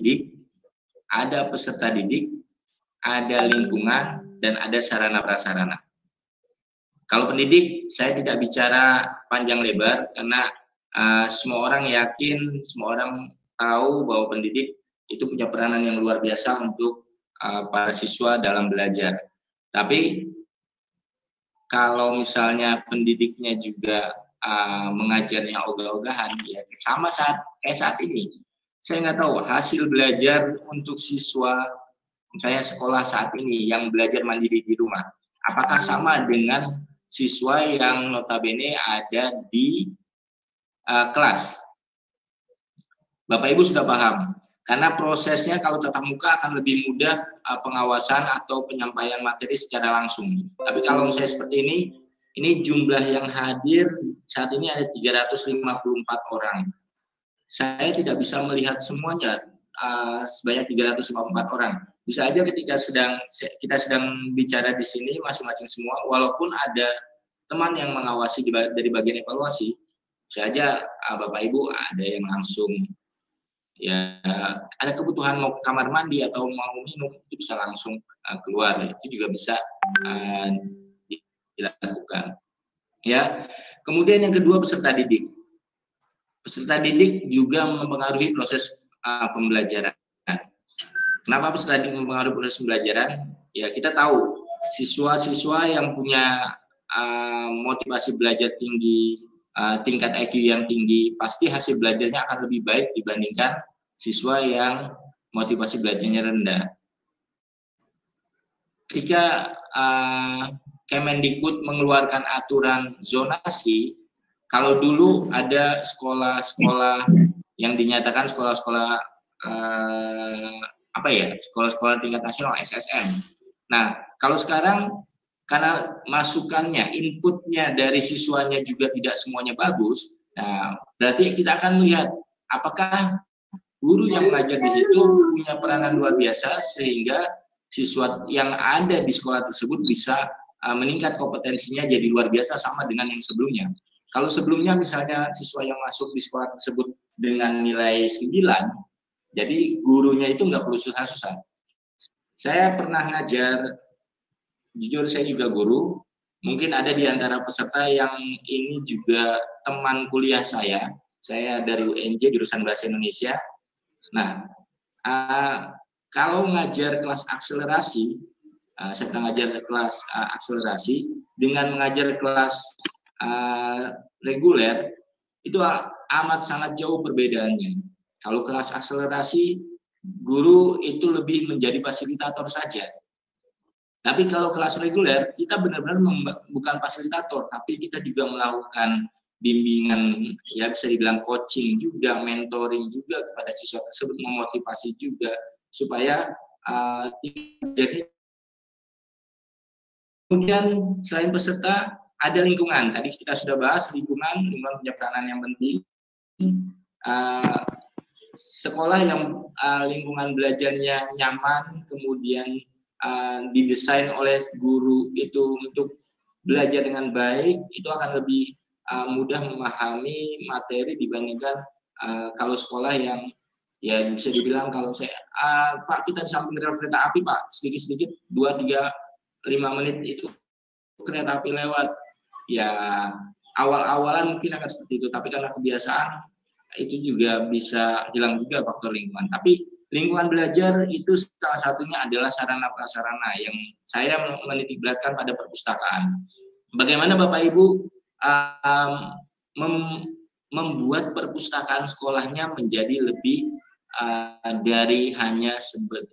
pendidik, ada peserta didik, ada lingkungan, dan ada sarana prasarana. Kalau pendidik, saya tidak bicara panjang lebar karena semua orang yakin, semua orang tahu bahwa pendidik itu punya peranan yang luar biasa untuk para siswa dalam belajar. Tapi kalau misalnya pendidiknya juga mengajarnya ogah-ogahan, ya sama kayak saat ini. Saya nggak tahu hasil belajar untuk siswa saya sekolah saat ini yang belajar mandiri di rumah, apakah sama dengan siswa yang notabene ada di kelas? Bapak Ibu sudah paham, karena prosesnya kalau tatap muka akan lebih mudah pengawasan atau penyampaian materi secara langsung. Tapi kalau misalnya seperti ini jumlah yang hadir saat ini ada 354 orang. Saya tidak bisa melihat semuanya sebanyak 354 orang. Bisa aja ketika kita sedang bicara di sini masing-masing semua, walaupun ada teman yang mengawasi dari bagian evaluasi, bisa aja Bapak Ibu ada yang langsung ya ada kebutuhan mau ke kamar mandi atau mau minum, itu bisa langsung keluar, itu juga bisa dilakukan. Ya, kemudian yang kedua peserta didik. Peserta didik juga mempengaruhi proses pembelajaran. Kenapa peserta didik mempengaruhi proses pembelajaran? Ya kita tahu siswa-siswa yang punya motivasi belajar tinggi, tingkat IQ yang tinggi, pasti hasil belajarnya akan lebih baik dibandingkan siswa yang motivasi belajarnya rendah. Ketika Kemendikbud mengeluarkan aturan zonasi, kalau dulu ada sekolah-sekolah yang dinyatakan sekolah-sekolah sekolah-sekolah tingkat nasional SSN. Nah, kalau sekarang karena masukannya, inputnya dari siswanya juga tidak semuanya bagus, nah berarti kita akan melihat apakah guru yang mengajar di situ punya peranan luar biasa sehingga siswa yang ada di sekolah tersebut bisa meningkat kompetensinya jadi luar biasa sama dengan yang sebelumnya. Kalau sebelumnya misalnya siswa yang masuk di sekolah tersebut dengan nilai 9, jadi gurunya itu nggak perlu susah-susah. Saya pernah ngajar, jujur saya juga guru, mungkin ada di antara peserta yang ini juga teman kuliah saya dari UNJ jurusan Bahasa Indonesia. Nah, kalau ngajar kelas akselerasi, saya pernah ngajar kelas akselerasi dengan mengajar kelas reguler, itu amat sangat jauh perbedaannya. Kalau kelas akselerasi, guru itu lebih menjadi fasilitator saja. Tapi kalau kelas reguler, kita benar-benar bukan fasilitator, tapi kita juga melakukan bimbingan, ya bisa dibilang coaching juga, mentoring juga kepada siswa tersebut, memotivasi juga supaya jadi. Kemudian selain peserta ada lingkungan. Tadi kita sudah bahas lingkungan punya peranan yang penting. Sekolah yang lingkungan belajarnya nyaman, kemudian didesain oleh guru itu untuk belajar dengan baik, itu akan lebih mudah memahami materi dibandingkan kalau sekolah yang ya bisa dibilang kalau saya Pak kita di samping kereta api Pak, sedikit-sedikit 2, 3, 5 menit itu kereta api lewat, ya awal-awalan mungkin akan seperti itu, tapi karena kebiasaan itu juga bisa hilang juga faktor lingkungan. Tapi lingkungan belajar itu salah satunya adalah sarana prasarana yang saya menitikberatkan pada perpustakaan. Bagaimana Bapak Ibu membuat perpustakaan sekolahnya menjadi lebih dari hanya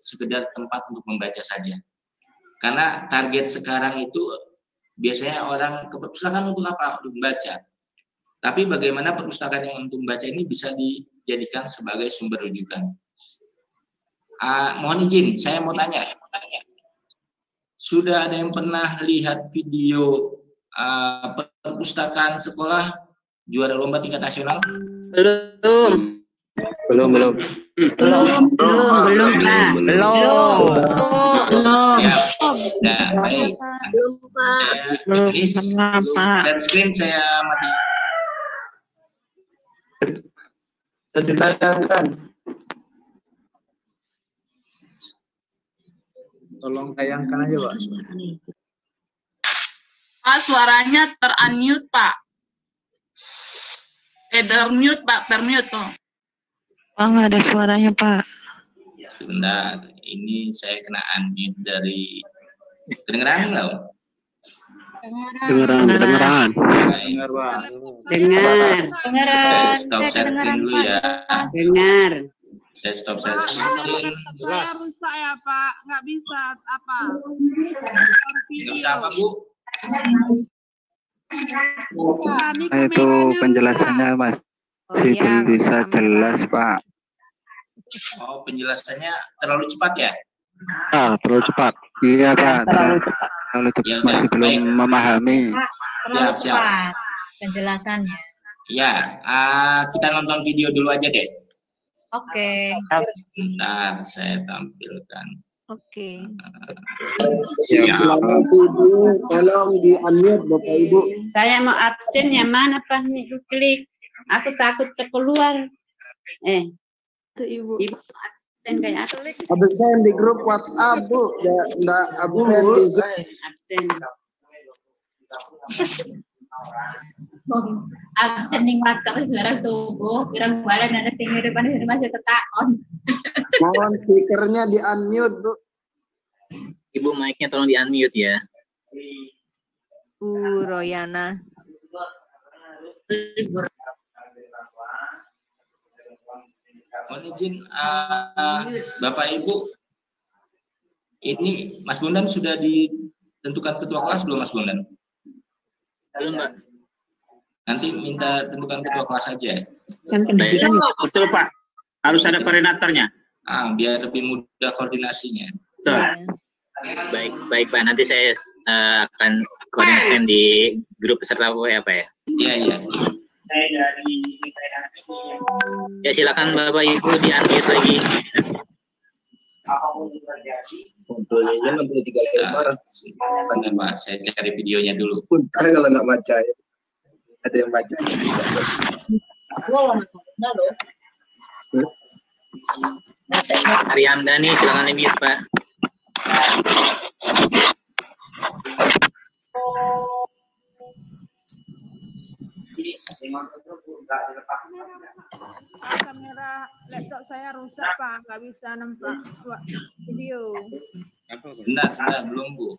sekedar tempat untuk membaca saja. Karena target sekarang itu biasanya orang ke perpustakaan untuk apa? Untuk membaca. Tapi bagaimana perpustakaan yang untuk membaca ini bisa dijadikan sebagai sumber rujukan. Mohon izin, saya mau tanya. Sudah ada yang pernah lihat video perpustakaan sekolah juara lomba tingkat nasional? Belum. Siap. Nah, baik. Ini share screen saya mati. Tolong tayangkan aja, Pak. Pak, suaranya ter-unmute, Pak. Termute, Pak, termute tuh. Pak, nggak ada suaranya, Pak. Sebentar, ini saya kena unmute dari kedengeran nggak, Om? Dengeran. Baik. Dengar, Pak. Dengar. Saya stop sharing dulu ya. Dengar. Saya stop sharing. Saya rusak ya Pak, nggak bisa apa? Nggak usah apa, Bu? Nah, itu penjelasannya masih belum bisa jelas, Pak. Oh, penjelasannya terlalu cepat ya? Terlalu cepat. Iya, Pak. Terlalu cepat. Ya, Masih belum baik. memahami. Terlalu Siap. cepat penjelasannya. Ya, kita nonton video dulu aja deh. Oke. Bentar, saya tampilkan. Oke. Ya. Tolong di unmute Bapak Ibu. Saya mau absen yang mana Pak? Nih klik. Aku takut keluar. Ibu absen kayak aku. Absen di grup WhatsApp, Bu. Ya, enggak absen di Zoom. Absen. Absen ning WhatsApp sekarang tubuh, pirang badan ada sing depan ini masih tetakon. Mohon speakernya di unmute, Bu. Ibu mic-nya tolong di unmute ya. Royana. Mohon izin, Bapak Ibu, ini Mas Bondan sudah ditentukan ketua kelas belum, Mas Bondan? Belum, Mbak. Nanti minta tentukan ketua kelas saja. Betul, Pak. Harus ada koordinatornya. Biar lebih mudah koordinasinya. Betul. Baik Pak. Nanti saya akan koordinasikan di grup peserta WA, Pak ya. Iya. Ya, silakan Bapak Ibu di unmute lagi. Kumpulnya 63 lembar. Bentar, Pak, saya cari videonya dulu. Bentar kalau nggak baca ya. Ada yang baca. Ariamdani, silakan limit, Pak. Kamera laptop saya rusak Pak, nggak bisa nampak video. Sebentar, belum, Bu.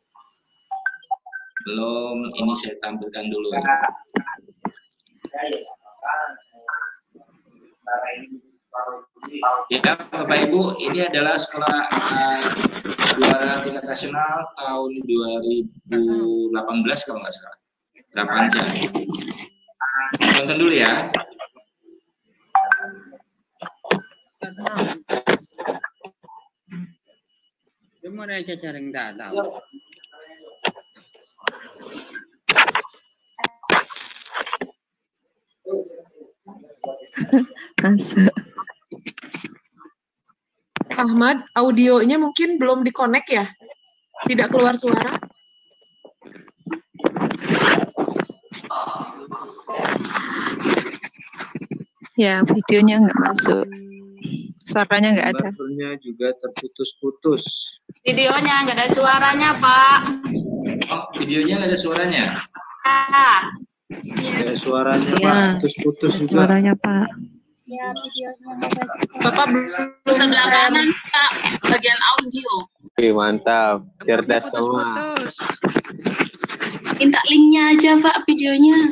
Belum, ini saya tampilkan dulu. Ya, Bapak Ibu, ini adalah sekolah juara tingkat nasional tahun 2018 kalau nggak salah. Prapanca. Tonton dulu ya. Gimana cara nggak tahu? Ahmad, audionya mungkin belum di-connect ya? Tidak keluar suara? Ya, videonya nggak masuk. Suaranya nggak ada. Gambarnya juga terputus-putus. Videonya nggak ada suaranya, Pak. Oh, videonya nggak ada suaranya? Ada suaranya, Ya, Pak. Putus-putus juga. Suaranya, Pak. Ya, videonya nggak ada. Bapak belum sebelah kanan, Pak, bagian audio. Mantap, cerdas semua. Minta linknya aja, Pak, videonya.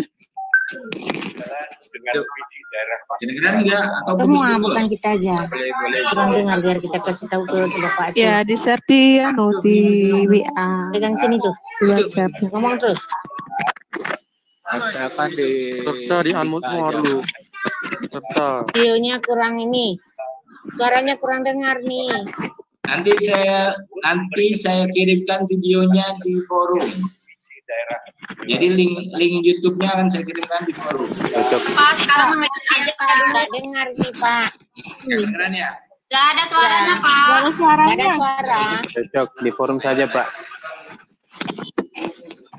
Kedengeran nggak? Atau Kamu putus dulu? bukan kita aja. Kurang dengar biar kita kasih tahu ke Bapak itu. Ya, di-share di WA. Pegang sini tuh. Di WhatsApp. Ngomong terus. Apa di unmute semua dulu. Videonya kurang ini. Suaranya kurang dengar nih. Nanti saya kirimkan videonya di forum. Jadi link YouTube-nya akan saya kirimkan di forum. Pak, sekarang aja nggak dengar nih, Pak. Kedengeran ya? Nggak ada suaranya, Pak. Nggak ada suara. Cocok di forum saja, Pak.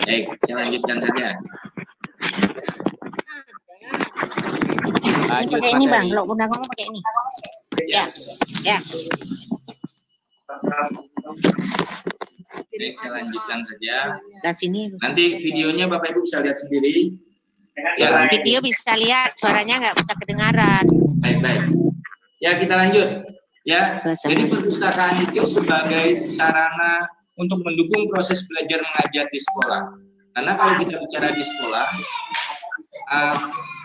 Baik, saya lanjutkan saja. Lanjut, Pakai Pak ini, Heri. Bang. Kalau udah ngomong pakai ini. Ya. Baik, saya lanjutkan saja. Dan sini. Nanti videonya Bapak Ibu bisa lihat sendiri. Ya. Video bisa lihat, suaranya nggak bisa kedengaran. Baik. Ya, kita lanjut. Ya, jadi perpustakaan itu sebagai sarana untuk mendukung proses belajar mengajar di sekolah. Karena kalau kita bicara di sekolah,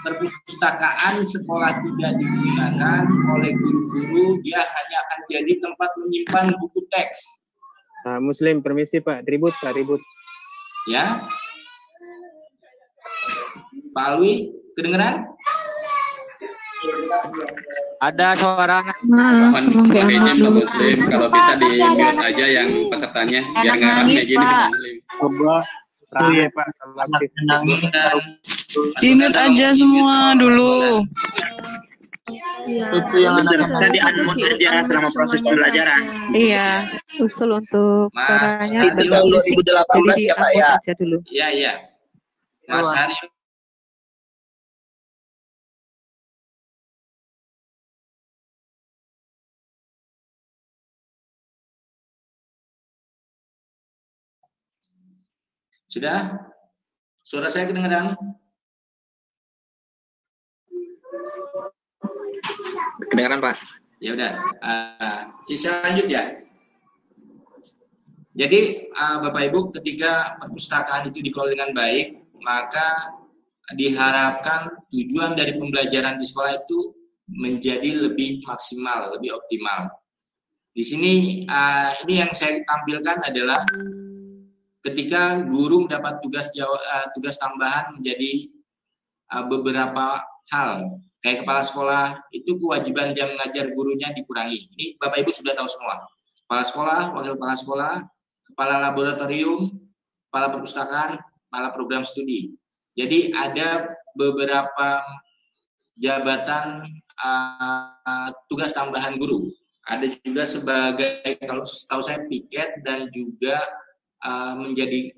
perpustakaan sekolah tidak digunakan oleh guru-guru, dia hanya akan jadi tempat menyimpan buku teks. Muslim, permisi Pak, ribut. Ya, Pak Alwi, kedengeran? Ada suara. Makanya Pak Muslim, kalau bisa di-mute aja yang pesertanya, biar nggak rame gini Pak Muslim. Coba rame Pak, di-mute aja semua dulu. Itu yang anak-anak tadi unmute aja selama proses pembelajaran. Iya, usul untuk suaranya itu tahun 2018 ya Pak ya. Iya. Mas Hari. Sudah? Suara saya kedengaran? Kedengaran Pak. Ya udah. Sisa lanjut ya. Jadi Bapak Ibu, ketika perpustakaan itu dikelola dengan baik, maka diharapkan tujuan dari pembelajaran di sekolah itu menjadi lebih maksimal, lebih optimal. Di sini ini yang saya tampilkan adalah ketika guru mendapat tugas tambahan menjadi beberapa hal. Kayak kepala sekolah, itu kewajiban jam mengajar gurunya dikurangi. Ini Bapak Ibu sudah tahu semua. Kepala sekolah, wakil kepala sekolah, kepala laboratorium, kepala perpustakaan, kepala program studi. Jadi ada beberapa jabatan tugas tambahan guru. Ada juga sebagai, kalau tahu saya, piket dan juga menjadi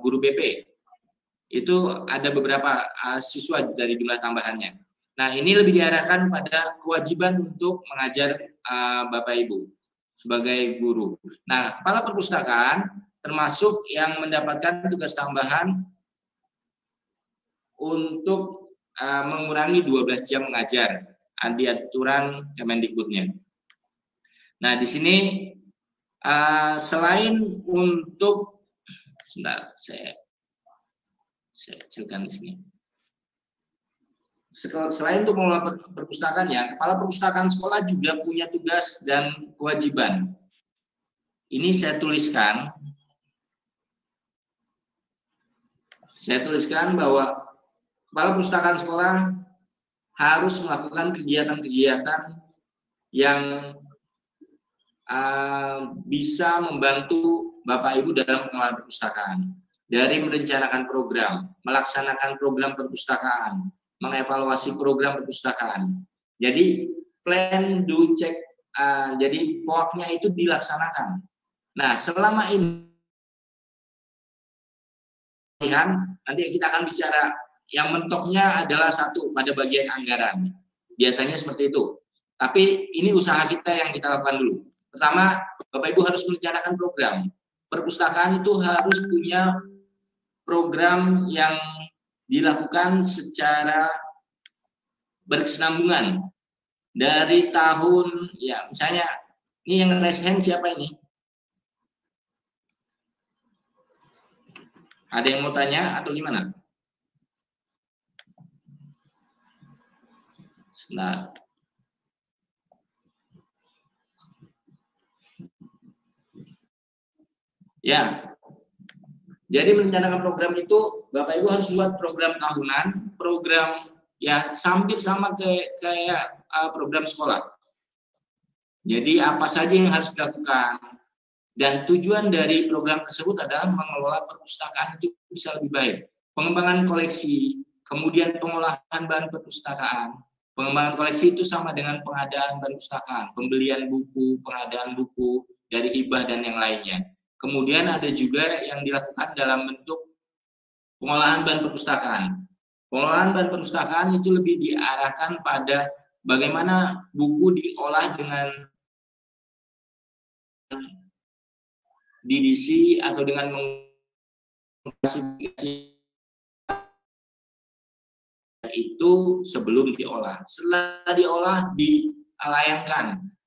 guru BP. Itu ada beberapa siswa dari jumlah tambahannya. Nah, ini lebih diarahkan pada kewajiban untuk mengajar Bapak Ibu sebagai guru. Nah, kepala perpustakaan termasuk yang mendapatkan tugas tambahan untuk mengurangi 12 jam mengajar di aturan Kemendikbudnya. Nah, di sini selain untuk, sebentar, saya kecilkan di sini. Selain untuk mengelola perpustakaan, ya, kepala perpustakaan sekolah juga punya tugas dan kewajiban. Ini saya tuliskan bahwa kepala perpustakaan sekolah harus melakukan kegiatan-kegiatan yang bisa membantu Bapak Ibu dalam pengelolaan perpustakaan. Dari merencanakan program, melaksanakan program perpustakaan, mengevaluasi program perpustakaan. Jadi plan, do, check, jadi pokoknya itu dilaksanakan. Nah, selama ini nanti kita akan bicara yang mentoknya adalah satu pada bagian anggaran. Biasanya seperti itu. Tapi ini usaha kita yang kita lakukan dulu. Pertama, Bapak Ibu harus merencanakan program. Perpustakaan itu harus punya program yang dilakukan secara berkesinambungan dari tahun, ya misalnya ini yang raise hand siapa ini? Ada yang mau tanya atau gimana? Sebentar. Ya, jadi merencanakan program itu Bapak Ibu harus buat program tahunan, program ya hampir sama kayak program sekolah. Jadi apa saja yang harus dilakukan, dan tujuan dari program tersebut adalah mengelola perpustakaan itu bisa lebih baik. Pengembangan koleksi, kemudian pengolahan bahan perpustakaan. Pengembangan koleksi itu sama dengan pengadaan bahan perpustakaan, pembelian buku, pengadaan buku dari hibah dan yang lainnya. Kemudian ada juga yang dilakukan dalam bentuk pengolahan bahan perpustakaan. Pengolahan bahan perpustakaan itu lebih diarahkan pada bagaimana buku diolah dengan DDC atau dengan mengklasifikasi itu sebelum diolah. Setelah diolah,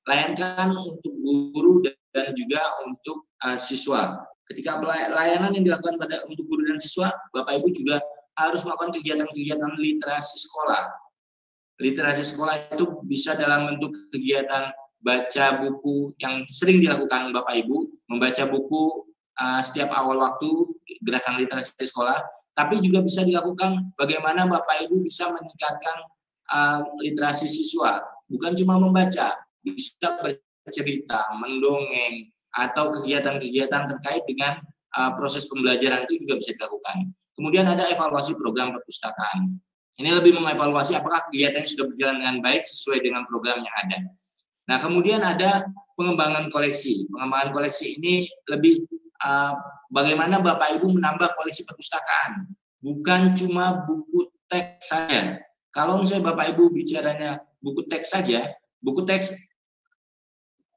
layankan untuk guru dan juga untuk siswa. Ketika layanan yang dilakukan untuk guru dan siswa, Bapak Ibu juga harus melakukan kegiatan-kegiatan literasi sekolah. Literasi sekolah itu bisa dalam bentuk kegiatan baca buku yang sering dilakukan Bapak Ibu, membaca buku setiap awal waktu gerakan literasi sekolah, tapi juga bisa dilakukan bagaimana Bapak Ibu bisa meningkatkan literasi siswa, bukan cuma membaca, bisa bercerita, mendongeng, atau kegiatan-kegiatan terkait dengan proses pembelajaran itu juga bisa dilakukan. Kemudian ada evaluasi program perpustakaan. Ini lebih mengevaluasi apakah kegiatan sudah berjalan dengan baik sesuai dengan program yang ada. Nah, kemudian ada pengembangan koleksi. Pengembangan koleksi ini lebih bagaimana Bapak Ibu menambah koleksi perpustakaan, bukan cuma buku teks saja. Kalau misalnya Bapak Ibu bicaranya buku teks saja, buku teks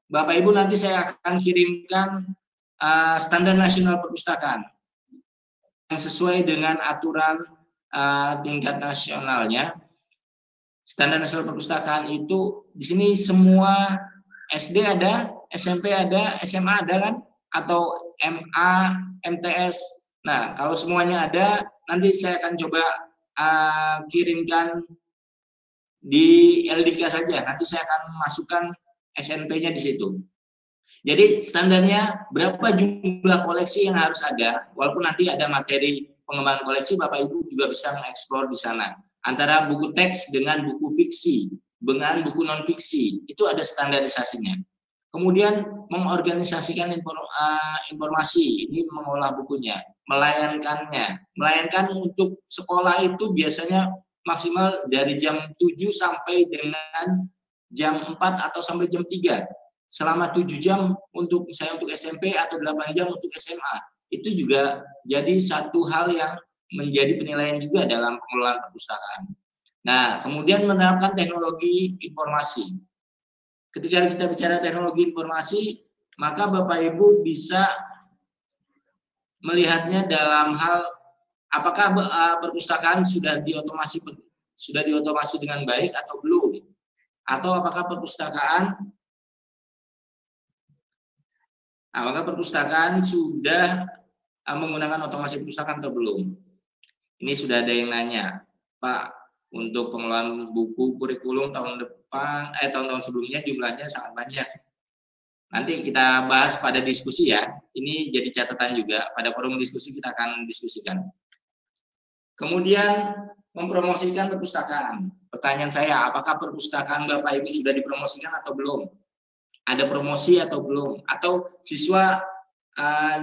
Bapak Ibu nanti saya akan kirimkan standar nasional perpustakaan yang sesuai dengan aturan tingkat nasionalnya. Standar nasional perpustakaan itu di sini semua SD ada, SMP ada, SMA ada kan, atau MA, MTS. Nah, kalau semuanya ada, nanti saya akan coba kirimkan di LDK saja. Nanti saya akan masukkan SNP-nya di situ. Jadi standarnya berapa jumlah koleksi yang harus ada, walaupun nanti ada materi pengembangan koleksi, Bapak Ibu juga bisa mengeksplor di sana. Antara buku teks dengan buku fiksi, dengan buku non fiksi, itu ada standarisasinya. Kemudian mengorganisasikan informasi, ini mengolah bukunya, melayangkan untuk sekolah itu biasanya maksimal dari jam 7 sampai dengan jam 4 atau sampai jam 3. Selama 7 jam untuk misalnya untuk SMP atau 8 jam untuk SMA. Itu juga jadi satu hal yang menjadi penilaian juga dalam pengelolaan perpustakaan. Nah, kemudian menerapkan teknologi informasi. Ketika kita bicara teknologi informasi, maka Bapak Ibu bisa melihatnya dalam hal apakah perpustakaan sudah diotomasi dengan baik atau belum, atau apakah perpustakaan sudah menggunakan otomasi perpustakaan atau belum. Ini sudah ada yang nanya, Pak, untuk pengelolaan buku kurikulum tahun depan, tahun-tahun sebelumnya jumlahnya sangat banyak. Nanti kita bahas pada diskusi ya. Ini jadi catatan juga. Pada forum diskusi kita akan diskusikan. Kemudian mempromosikan perpustakaan. Pertanyaan saya, apakah perpustakaan Bapak Ibu sudah dipromosikan atau belum? Ada promosi atau belum? Atau siswa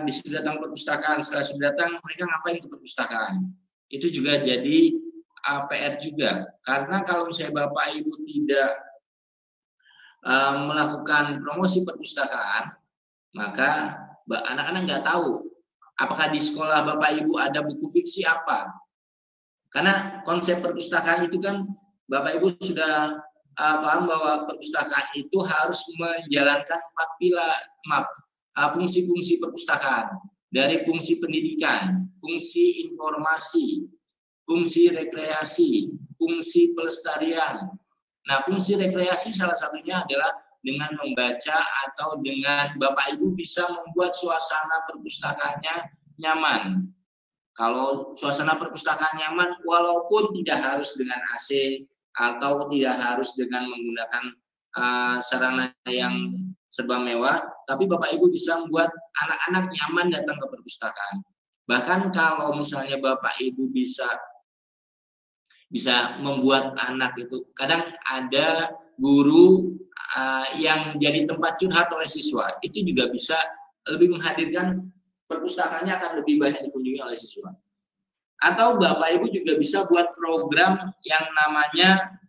sudah datang ke perpustakaan, setelah sudah datang mereka ngapain ke perpustakaan? Itu juga jadi PR juga. Karena kalau misalnya Bapak Ibu tidak melakukan promosi perpustakaan, maka anak-anak nggak tahu apakah di sekolah Bapak Ibu ada buku fiksi apa. Karena konsep perpustakaan itu kan Bapak Ibu sudah paham bahwa perpustakaan itu harus menjalankan 4 pilar, fungsi-fungsi perpustakaan. Dari fungsi pendidikan, fungsi informasi, fungsi rekreasi, fungsi pelestarian. Nah, fungsi rekreasi salah satunya adalah dengan membaca atau dengan Bapak Ibu bisa membuat suasana perpustakaannya nyaman. Kalau suasana perpustakaan nyaman, walaupun tidak harus dengan AC atau tidak harus dengan menggunakan sarana yang serba mewah, tapi Bapak Ibu bisa membuat anak-anak nyaman datang ke perpustakaan. Bahkan kalau misalnya Bapak Ibu bisa membuat anak itu, kadang ada guru yang jadi tempat curhat oleh siswa, itu juga bisa lebih menghadirkan perpustakaannya akan lebih banyak dikunjungi oleh siswa. Atau Bapak Ibu juga bisa buat program yang namanya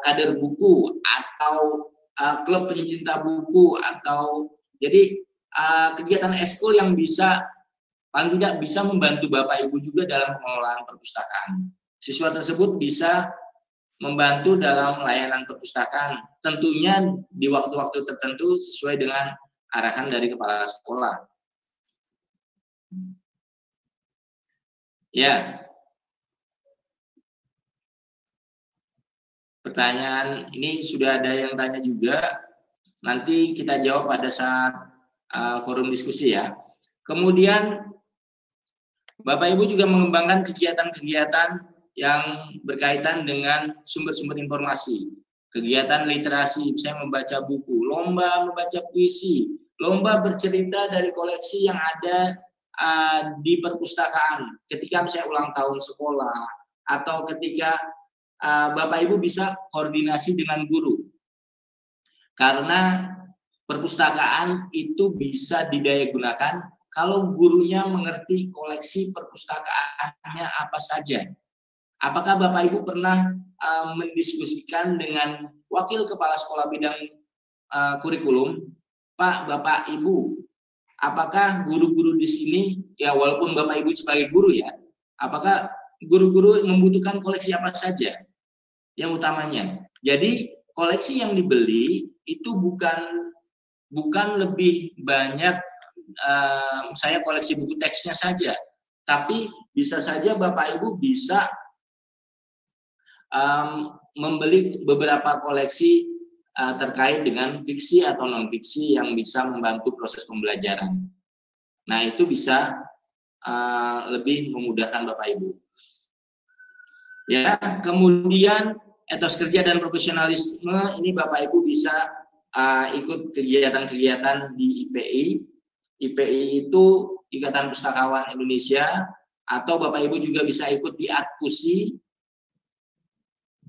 kader buku atau klub pencinta buku, atau jadi kegiatan eskul yang bisa paling tidak bisa membantu Bapak Ibu juga dalam pengelolaan perpustakaan. Siswa tersebut bisa membantu dalam layanan perpustakaan, tentunya di waktu-waktu tertentu sesuai dengan arahan dari kepala sekolah. Ya. Pertanyaan ini sudah ada yang tanya juga, nanti kita jawab pada saat forum diskusi ya. Kemudian Bapak Ibu juga mengembangkan kegiatan-kegiatan yang berkaitan dengan sumber-sumber informasi, kegiatan literasi, saya membaca buku, lomba membaca puisi, lomba bercerita dari koleksi yang ada di perpustakaan ketika misalnya ulang tahun sekolah, atau ketika Bapak Ibu bisa koordinasi dengan guru, karena perpustakaan itu bisa didaya gunakan kalau gurunya mengerti koleksi perpustakaannya apa saja. Apakah Bapak Ibu pernah mendiskusikan dengan wakil kepala sekolah bidang kurikulum, Pak, Bapak, Ibu, apakah guru-guru di sini, ya walaupun Bapak Ibu sebagai guru ya, apakah guru-guru membutuhkan koleksi apa saja yang utamanya? Jadi koleksi yang dibeli itu bukan lebih banyak saya koleksi buku teksnya saja, tapi bisa saja Bapak Ibu bisa membeli beberapa koleksi terkait dengan fiksi atau non fiksi yang bisa membantu proses pembelajaran. Nah, itu bisa lebih memudahkan Bapak Ibu. Ya, kemudian etos kerja dan profesionalisme ini Bapak Ibu bisa ikut kegiatan-kegiatan di IPI. IPI itu Ikatan Pustakawan Indonesia, atau Bapak Ibu juga bisa ikut di ATPUSI.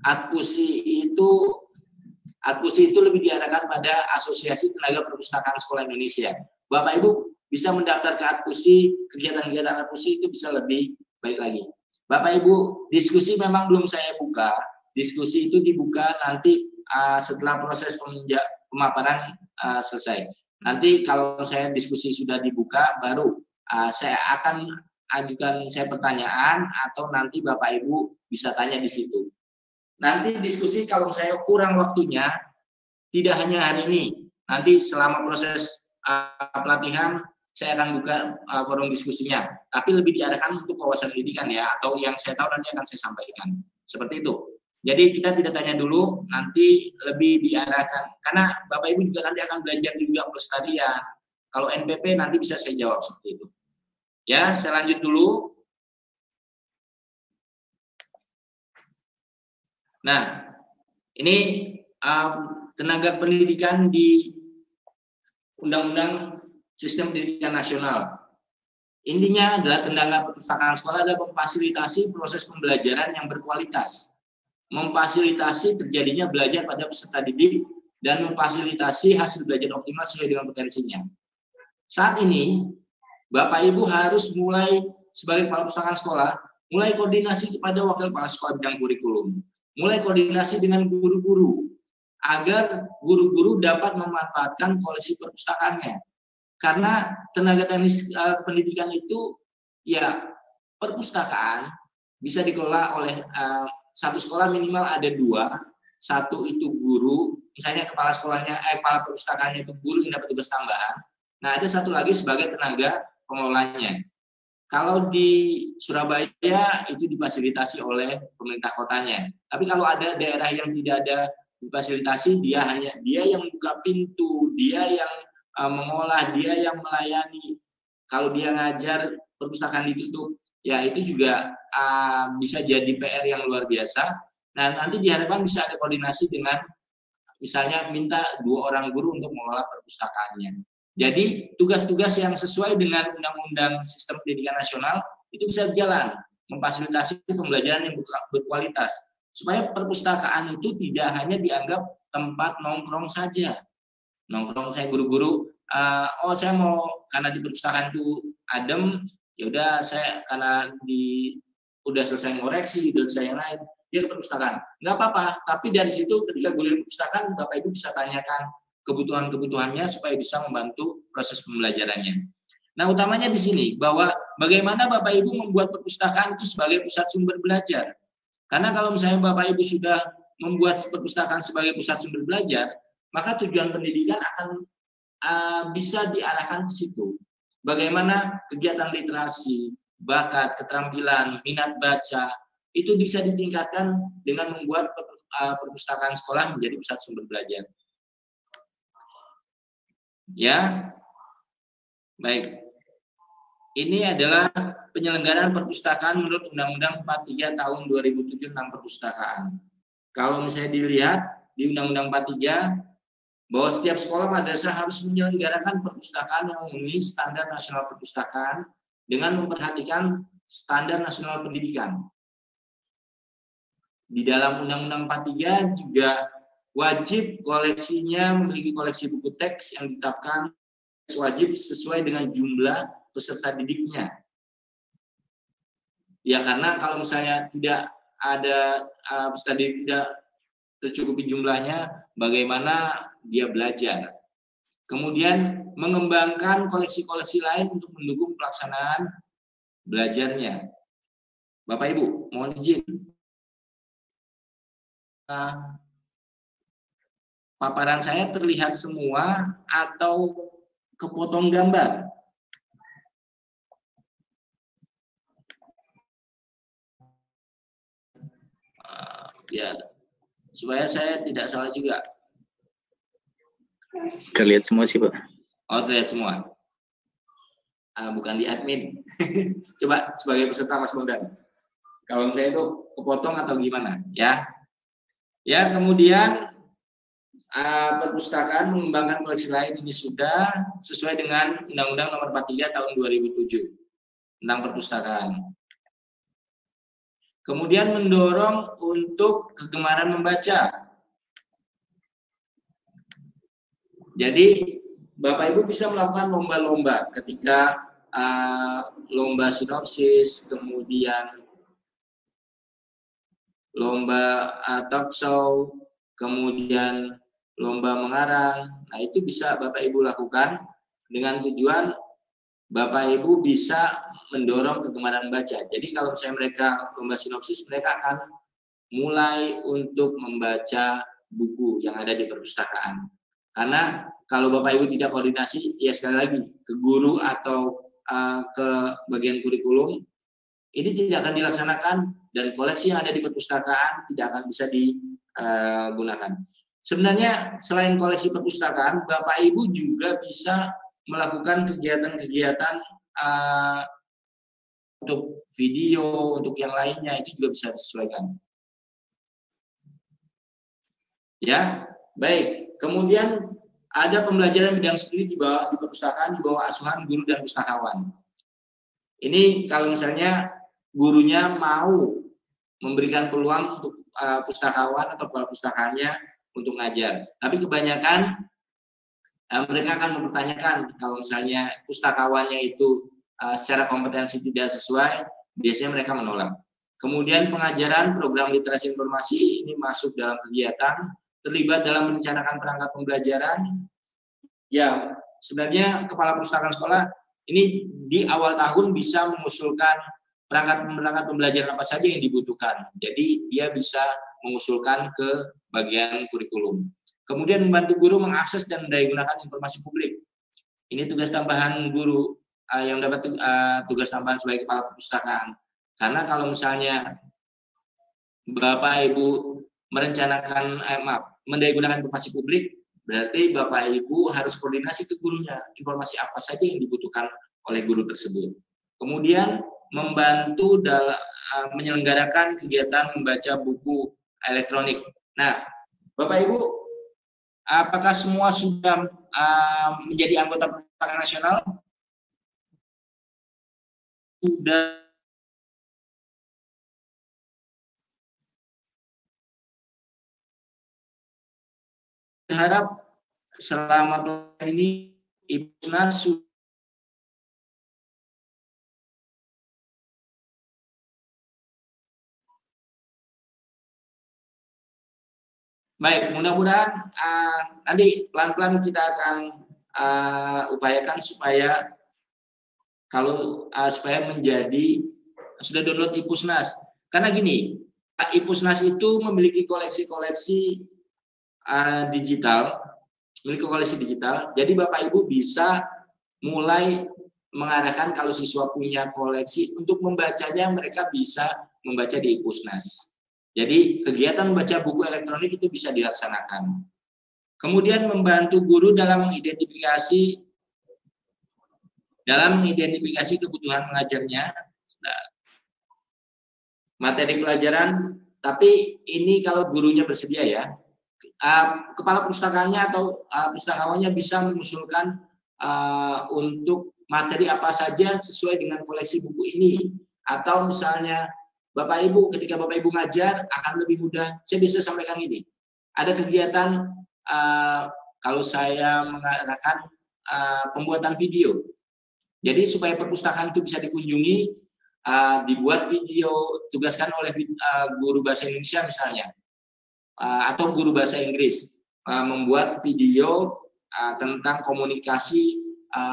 ATPUSI itu lebih diarahkan pada Asosiasi Tenaga Perpustakaan Sekolah Indonesia. Bapak Ibu bisa mendaftar ke ATPUSI, kegiatan-kegiatan ATPUSI itu bisa lebih baik lagi. Bapak Ibu, diskusi memang belum saya buka. Diskusi itu dibuka nanti setelah proses pemaparan selesai. Nanti kalau saya diskusi sudah dibuka, baru saya akan ajukan saya pertanyaan, atau nanti Bapak Ibu bisa tanya di situ. Nanti diskusi kalau saya kurang waktunya, tidak hanya hari ini, nanti selama proses pelatihan saya akan buka forum diskusinya, tapi lebih diarahkan untuk kawasan pendidikan ya, atau yang saya tahu nanti akan saya sampaikan. Seperti itu. Jadi kita tidak tanya dulu, nanti lebih diarahkan, karena Bapak Ibu juga nanti akan belajar juga pelestarian. Kalau NPP nanti bisa saya jawab seperti itu. Ya, saya lanjut dulu. Nah, ini tenaga pendidikan di Undang-Undang Sistem Pendidikan Nasional. Intinya adalah tenaga perpustakaan sekolah adalah memfasilitasi proses pembelajaran yang berkualitas, memfasilitasi terjadinya belajar pada peserta didik, dan memfasilitasi hasil belajar optimal sesuai dengan potensinya. Saat ini, Bapak Ibu harus mulai sebagai kepala perpustakaan sekolah, mulai koordinasi kepada wakil kepala sekolah bidang kurikulum, mulai koordinasi dengan guru-guru, agar guru-guru dapat memanfaatkan koleksi perpustakaannya. Karena tenaga teknis pendidikan itu, ya perpustakaan bisa dikelola oleh satu sekolah minimal ada 2, satu itu guru, misalnya kepala sekolahnya, kepala perpustakaannya itu guru yang dapat tugas tambahan. Nah, ada satu lagi sebagai tenaga pengelolanya. Kalau di Surabaya itu difasilitasi oleh pemerintah kotanya. Tapi kalau ada daerah yang tidak ada difasilitasi, dia yang buka pintu, dia yang mengolah, dia yang melayani. Kalau dia ngajar perpustakaan ditutup, ya itu juga bisa jadi PR yang luar biasa. Nah, nanti diharapkan bisa ada koordinasi dengan misalnya minta 2 orang guru untuk mengelola perpustakaannya. Jadi tugas-tugas yang sesuai dengan Undang-Undang Sistem Pendidikan Nasional itu bisa berjalan, memfasilitasi pembelajaran yang berkualitas, supaya perpustakaan itu tidak hanya dianggap tempat nongkrong saja. Nongkrong saya guru-guru, saya mau karena di perpustakaan itu adem, ya udah saya karena udah selesai ngoreksi, udah selesai yang lain, dia ke perpustakaan. Nggak apa-apa, tapi dari situ ketika guru di perpustakaan, Bapak Ibu bisa tanyakan kebutuhan-kebutuhannya supaya bisa membantu proses pembelajarannya. Nah, utamanya di sini bahwa bagaimana Bapak Ibu membuat perpustakaan itu sebagai pusat sumber belajar. Karena kalau misalnya Bapak Ibu sudah membuat perpustakaan sebagai pusat sumber belajar, maka tujuan pendidikan akan bisa diarahkan ke situ. Bagaimana kegiatan literasi, bakat, keterampilan, minat baca, itu bisa ditingkatkan dengan membuat perpustakaan sekolah menjadi pusat sumber belajar. Ya, baik. Ini adalah penyelenggaraan perpustakaan menurut Undang-Undang 43 tahun 2007 tentang perpustakaan. Kalau misalnya dilihat di Undang-Undang 43 bahwa setiap sekolah madrasah harus menyelenggarakan perpustakaan yang memenuhi standar nasional perpustakaan dengan memperhatikan standar nasional pendidikan. Di dalam Undang-Undang 43 juga wajib koleksinya memiliki koleksi buku teks yang ditetapkan wajib sesuai dengan jumlah peserta didiknya. Ya, karena kalau misalnya tidak ada peserta didik tidak tercukupi jumlahnya, bagaimana dia belajar. Kemudian mengembangkan koleksi-koleksi lain untuk mendukung pelaksanaan belajarnya. Bapak Ibu, mohon izin. Paparan saya terlihat semua atau kepotong gambar? Ya, supaya saya tidak salah juga. Terlihat semua sih, Pak. Oh, terlihat semua. Bukan di admin. Coba sebagai peserta Mas Bondan. Kalau misalnya itu kepotong atau gimana, ya? Ya, kemudian perpustakaan mengembangkan koleksi lain ini sudah sesuai dengan Undang-Undang Nomor 43 Tahun 2007 tentang perpustakaan. Kemudian mendorong untuk kegemaran membaca. Jadi Bapak Ibu bisa melakukan lomba-lomba ketika lomba sinopsis, kemudian lomba talk show, kemudian lomba mengarang. Nah, itu bisa Bapak Ibu lakukan dengan tujuan Bapak Ibu bisa mendorong kegemaran baca. Jadi kalau misalnya mereka lomba sinopsis, mereka akan mulai untuk membaca buku yang ada di perpustakaan. Karena kalau Bapak Ibu tidak koordinasi, ya sekali lagi ke guru atau ke bagian kurikulum, ini tidak akan dilaksanakan dan koleksi yang ada di perpustakaan tidak akan bisa digunakan. Sebenarnya selain koleksi perpustakaan, Bapak Ibu juga bisa melakukan kegiatan-kegiatan untuk video, untuk yang lainnya, itu juga bisa disesuaikan. Ya, baik. Kemudian ada pembelajaran bidang studi di perpustakaan di bawah asuhan guru dan pustakawan. Ini kalau misalnya gurunya mau memberikan peluang untuk pustakawan atau kepala pustakanya untuk ngajar. Tapi kebanyakan mereka akan mempertanyakan kalau misalnya pustakawannya itu secara kompetensi tidak sesuai, biasanya mereka menolak. Kemudian pengajaran program literasi informasi ini masuk dalam kegiatan, terlibat dalam merencanakan perangkat pembelajaran. Ya, sebenarnya kepala pustakaan sekolah ini di awal tahun bisa mengusulkan perangkat pembelajaran apa saja yang dibutuhkan. Jadi dia bisa mengusulkan ke bagian kurikulum. Kemudian membantu guru mengakses dan mendayagunakan informasi publik. Ini tugas tambahan guru yang dapat tugas tambahan sebagai kepala perpustakaan. Karena kalau misalnya Bapak Ibu merencanakan mendayagunakan informasi publik, berarti Bapak Ibu harus koordinasi ke gurunya, informasi apa saja yang dibutuhkan oleh guru tersebut. Kemudian membantu dalam menyelenggarakan kegiatan membaca buku elektronik. Nah, Bapak Ibu, apakah semua sudah menjadi anggota perpustakaan nasional? Sudah. Harap selama bulan ini Ibu Nas baik, mudah-mudahan nanti pelan-pelan kita akan upayakan supaya supaya menjadi sudah download Ipusnas. Karena gini, Ipusnas itu memiliki koleksi-koleksi digital, jadi Bapak Ibu bisa mulai mengarahkan kalau siswa punya koleksi untuk membacanya, mereka bisa membaca di Ipusnas. Jadi kegiatan membaca buku elektronik itu bisa dilaksanakan. Kemudian membantu guru dalam mengidentifikasi kebutuhan mengajarnya, materi pelajaran, tapi ini kalau gurunya bersedia ya. Kepala pustakanya atau pustakawannya bisa mengusulkan untuk materi apa saja sesuai dengan koleksi buku ini. Atau misalnya Bapak Ibu, ketika Bapak Ibu ngajar akan lebih mudah, saya bisa sampaikan ini. Ada kegiatan kalau saya mengadakan pembuatan video. Jadi supaya perpustakaan itu bisa dikunjungi, dibuat video, tugaskan oleh guru bahasa Indonesia misalnya, atau guru bahasa Inggris, membuat video tentang komunikasi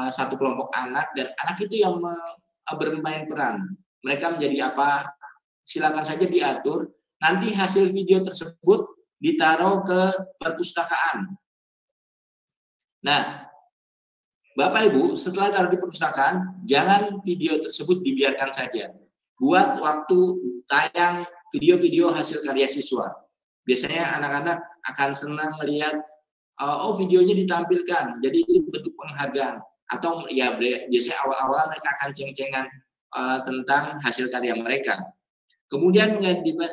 satu kelompok anak, dan anak itu yang bermain peran. Mereka menjadi apa, silakan saja diatur, nanti hasil video tersebut ditaruh ke perpustakaan. Nah, Bapak Ibu, setelah taruh di perpustakaan, jangan video tersebut dibiarkan saja. Buat waktu tayang video-video hasil karya siswa. Biasanya anak-anak akan senang melihat, oh videonya ditampilkan, jadi itu bentuk penghargaan. Atau ya biasanya awal-awal mereka akan ceng-cengan tentang hasil karya mereka. Kemudian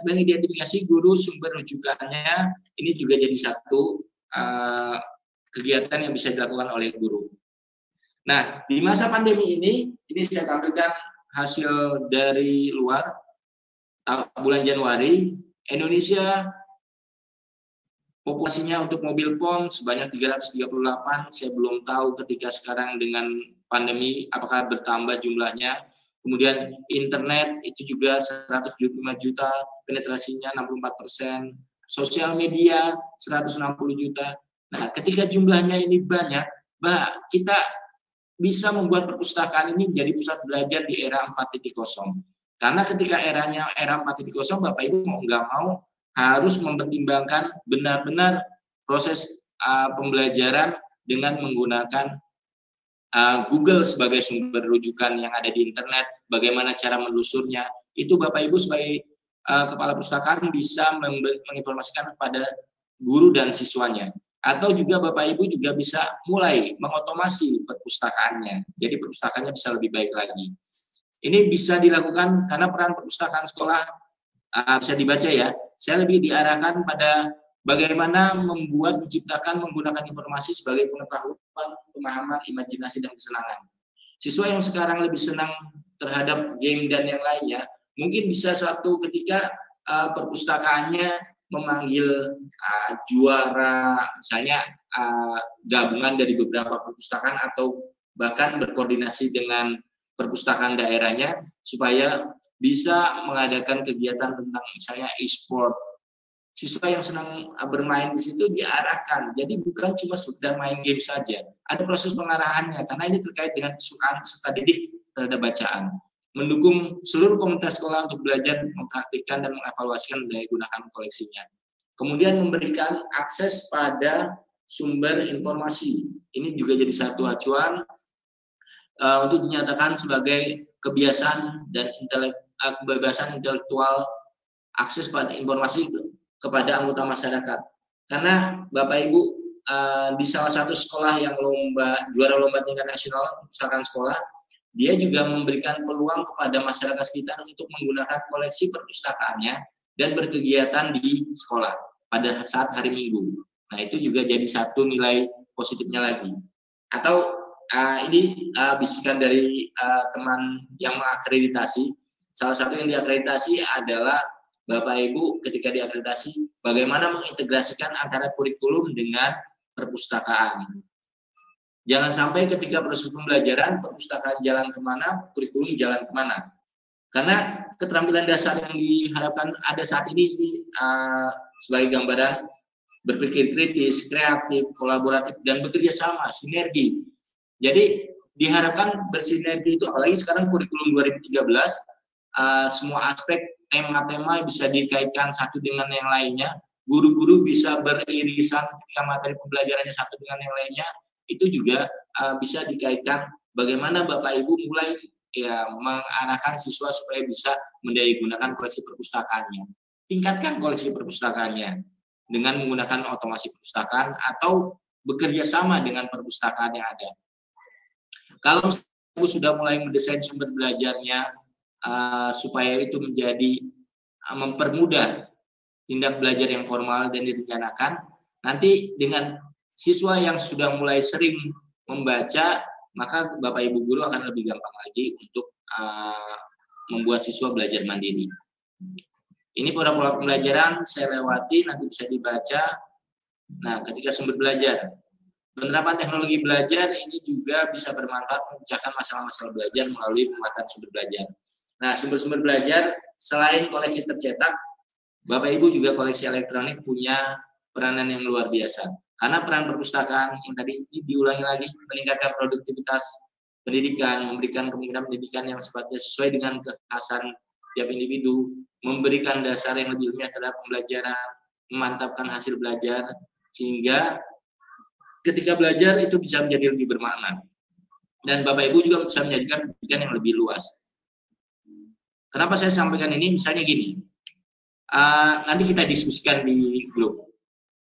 mengidentifikasi guru sumber rujukannya, ini juga jadi satu kegiatan yang bisa dilakukan oleh guru. Nah, di masa pandemi ini saya tampilkan hasil dari luar bulan Januari. Indonesia populasinya untuk mobil PON sebanyak 338. Saya belum tahu ketika sekarang dengan pandemi apakah bertambah jumlahnya. Kemudian internet itu juga 175 juta, penetrasinya 64%. Sosial media 160 juta. Nah, ketika jumlahnya ini banyak, kita bisa membuat perpustakaan ini menjadi pusat belajar di era 4.0. Karena ketika era 4.0, Bapak Ibu mau nggak mau harus mempertimbangkan benar-benar proses pembelajaran dengan menggunakan Google sebagai sumber rujukan yang ada di internet, bagaimana cara menelusurnya, itu Bapak Ibu sebagai kepala perpustakaan bisa menginformasikan kepada guru dan siswanya. Atau juga Bapak Ibu juga bisa mulai mengotomasi perpustakaannya, jadi perpustakaannya bisa lebih baik lagi. Ini bisa dilakukan karena peran perpustakaan sekolah bisa dibaca ya, saya lebih diarahkan pada bagaimana menciptakan, menggunakan informasi sebagai pengetahuan, pemahaman, imajinasi, dan kesenangan. Siswa yang sekarang lebih senang terhadap game dan yang lainnya, mungkin bisa suatu ketika perpustakaannya memanggil juara, misalnya gabungan dari beberapa perpustakaan atau bahkan berkoordinasi dengan perpustakaan daerahnya supaya bisa mengadakan kegiatan tentang misalnya e-sport. Siswa yang senang bermain di situ diarahkan, jadi bukan cuma sekedar main game saja, ada proses pengarahannya karena ini terkait dengan kesukaan peserta didik terhadap bacaan. Mendukung seluruh komunitas sekolah untuk belajar, mempraktikkan, dan mengevaluasikan daya gunakan koleksinya. Kemudian memberikan akses pada sumber informasi. Ini juga jadi satu acuan untuk dinyatakan sebagai kebiasaan dan kebebasan intelektual, akses pada informasi kepada anggota masyarakat. Karena Bapak Ibu, di salah satu sekolah yang juara lomba tingkat nasional perpustakaan sekolah, dia juga memberikan peluang kepada masyarakat sekitar untuk menggunakan koleksi perpustakaannya dan berkegiatan di sekolah pada saat hari Minggu. Nah, itu juga jadi satu nilai positifnya lagi. Atau ini bisikan dari teman yang mengakreditasi. Salah satu yang diakreditasi adalah Bapak Ibu ketika diakreditasi bagaimana mengintegrasikan antara kurikulum dengan perpustakaan. Jangan sampai ketika proses pembelajaran, perpustakaan jalan kemana, kurikulum jalan kemana. Karena keterampilan dasar yang diharapkan ada saat ini sebagai gambaran berpikir kritis, kreatif, kolaboratif, dan bekerja sama, sinergi. Jadi diharapkan bersinergi itu, apalagi sekarang kurikulum 2013, semua aspek tema-tema bisa dikaitkan satu dengan yang lainnya. Guru-guru bisa beririsan ketika materi pembelajarannya satu dengan yang lainnya. Itu juga bisa dikaitkan bagaimana Bapak Ibu mulai ya mengarahkan siswa supaya bisa mendayagunakan koleksi perpustakaannya. Tingkatkan koleksi perpustakaannya dengan menggunakan otomasi perpustakaan atau bekerja sama dengan perpustakaan yang ada. Kalau Ibu sudah mulai mendesain sumber belajarnya supaya itu menjadi mempermudah tindak belajar yang formal dan direncanakan, nanti dengan siswa yang sudah mulai sering membaca, maka Bapak Ibu guru akan lebih gampang lagi untuk membuat siswa belajar mandiri. Ini pola-pola pembelajaran saya lewati, nanti bisa dibaca. Nah, ketika sumber belajar, penerapan teknologi belajar ini juga bisa bermanfaat memecahkan masalah-masalah belajar melalui pemanfaatan sumber belajar. Nah, sumber-sumber belajar selain koleksi tercetak, Bapak Ibu juga koleksi elektronik punya peranan yang luar biasa. Karena peran perpustakaan yang tadi diulangi lagi, meningkatkan produktivitas pendidikan, memberikan kemungkinan pendidikan yang sifatnya sesuai dengan kekhasan tiap individu, memberikan dasar yang lebih ilmiah terhadap pembelajaran, memantapkan hasil belajar, sehingga ketika belajar itu bisa menjadi lebih bermakna. Dan Bapak Ibu juga bisa menyajikan pendidikan yang lebih luas. Kenapa saya sampaikan ini? Misalnya gini, nanti kita diskusikan di grup.